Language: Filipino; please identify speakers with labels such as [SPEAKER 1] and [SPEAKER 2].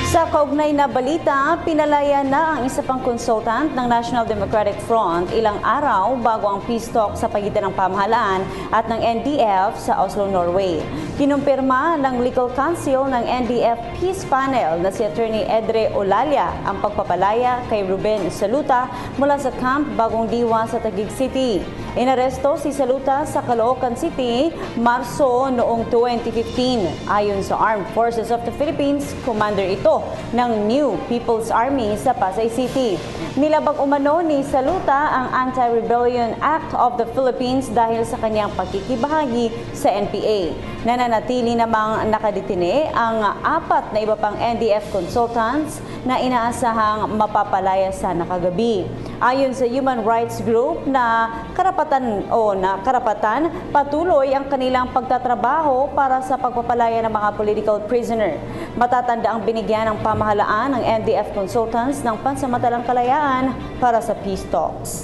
[SPEAKER 1] Sa kaugnay na balita, pinalaya na ang isa pang consultant ng National Democratic Front ilang araw bago ang peace talk sa pagitan ng pamahalaan at ng NDF sa Oslo, Norway. Kinumpirma ng Legal Counsel ng NDF Peace Panel na si Attorney Edre Olalia ang pagpapalaya kay Ruben Saluta mula sa Camp Bagong Diwa sa Taguig City. Inaresto si Saluta sa Caloocan City, Marso noong 2015. Ayon sa Armed Forces of the Philippines, commander ito ng New People's Army sa Pasay City. Nilabag umano ni Saluta ang Anti-Rebellion Act of the Philippines dahil sa kanyang pagkikibahagi sa NPA. Nananatili namang nakadetine ang apat na iba pang NDF consultants na inaasahang mapapalaya sana kagabi. Ayon sa human rights group na karapatan, patuloy ang kanilang pagtatrabaho para sa pagpapalaya ng mga political prisoner. Matatanda ang binigyan ng pamahalaan ng NDF consultants ng pansamantalang kalayaan para sa peace talks.